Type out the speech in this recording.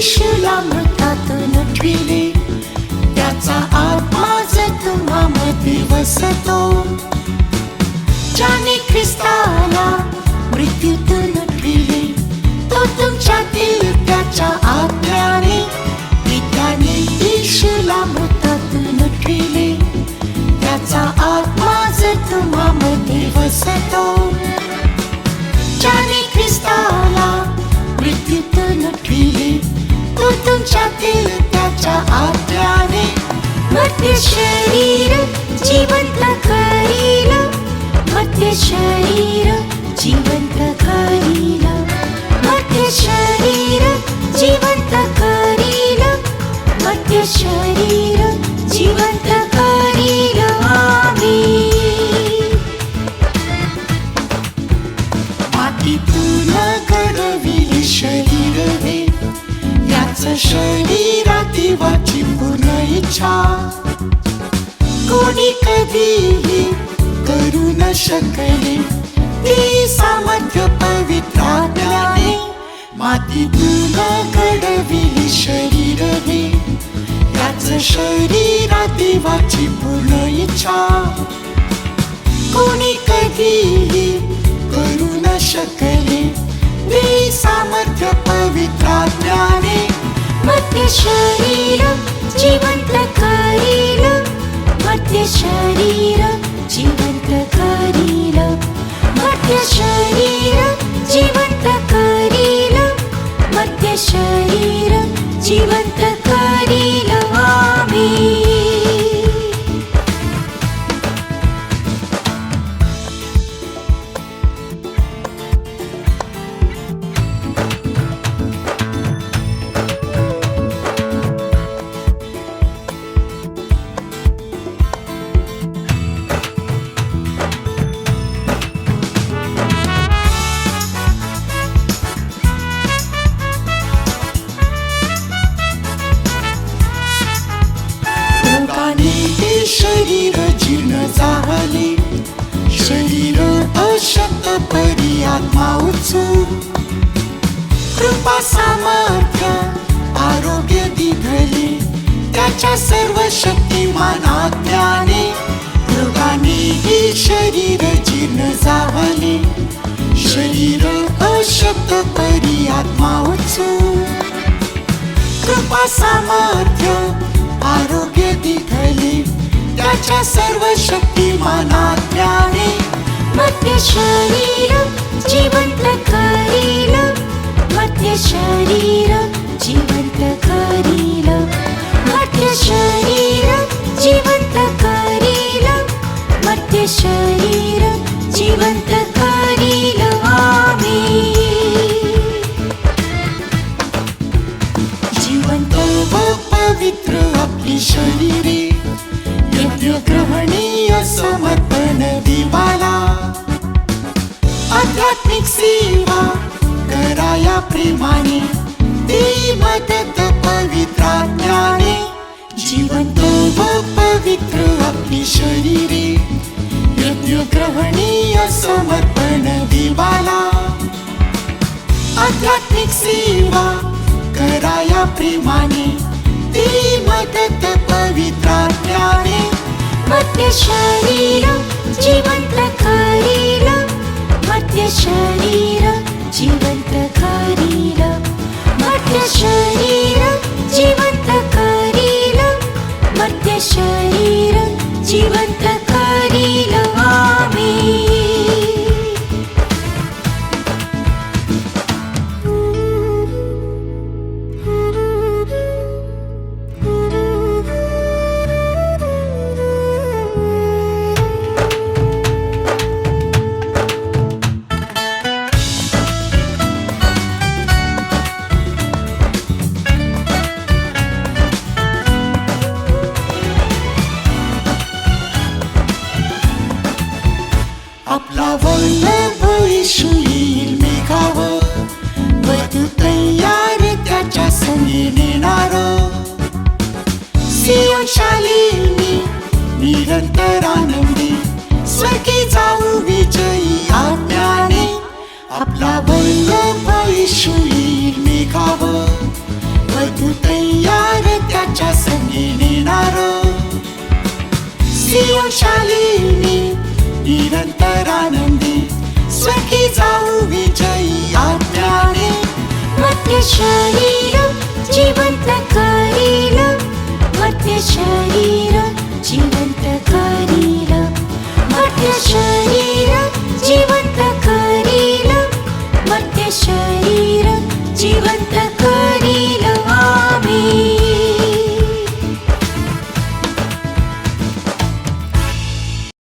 येशूला मृतातून उठविले, त्याचा आत्मा तुम्हामध्ये वसतो. ज्याने ख्रिस्ताला मृत्यूतून उठविले, तो तुमच्यातील त्याच्या आज्ञाने, त्याने येशूला मृतातून उठविले, त्याचा आत्मा तुम्हामध्ये वसतो. ज्याने ख्रिस्ताला मृत्यूतून उठविले, तो तुमच्यातील त्याच्या आज्ञाने मर्त्य शरीर जिवंत करील, मर्त्य शरीर जिवंत करील, मर्त्य शरीर जिवंत करील, मर्त्य शरीर जिवंत करील. आमीन. मातीतून घडविले शरीर हे, याच शरीरात देवाची पूर्ण इच्छा. कोणी कधीही करू न शकले, ते सामर्थ्य पवित्र आत्म्याने. मातीतून घडविले शरीर हे, याच शरीरात देवाची पूर्ण इच्छा. कोणी कधीही करू न शकले, ते सामर्थ्य पवित्र आत्म्याने. मर्त्य शरीर जिवंत करील, मर्त्य शरीर जिवंत करील, मर्त्य शरीर जिवंत करील, मर्त्य शरीर जिवंत करील. आमीन. शरीर जीर्ण झाले, शरीर अशक्त परी आत्मा उत्सुक. कृपा सामर्थ्य आरोग्य दिधले, त्याच्या सर्व शक्तिमान आज्ञाने. रोगाने हे शरीर जीर्ण झाले, शरीर अशक्त परी आत्मा उत्सुक. कृपा सामर्थ्य आरोग्य दिधले, त्याच्या सर्व शक्तिमान आज्ञाने. मर्त्य शरीर जिवंत करील, मर्त्य शरीर जिवंत करील, मर्त्य शरीर जिवंत करील, मर्त्य शरीर जिवंत करील. आमीन. जिवंत व पवित्र आपली शरीरे, यज्ञ ग्रहणीय समर्पण देवाला. आध्यात्मिक सेवा कराया प्रेमाने, देई मदत पवित्र आज्ञाने. जिवंत व पवित्र आपली शरीरे, यज्ञ ग्रहणीय समर्पण देवाला. आध्यात्मिक सेवा कराया प्रेमाने, देई मदत पवित्र आज्ञाने. मर्त्य शरीर जिवंत करील, मर्त्य शरीर जिवंत करील, मर्त्य शरीर जिवंत करील, मर्त्य शरीर जिवंत करील. आमीन. आपला वल्लभ येशू येईल मेघावर, वधू तयार त्याच्या संगी नेणार. सियोन शालिनी निरंतर आनंदी, स्वर्गी जाऊ विजयी आज्ञाने. आपला वल्लभ येशू येईल मेघावर, वधू तयार त्याच्या संगी नेणार सिंह शालिनी निरंतर आनंदी सखी जाऊ विजयी आज्ञाने मर्त्य शरीर जिवंत करील मर्त्य शरीर जिवंत करील मर्त्य शरीर जिवंत करील मर्त्य शरीर जिवंत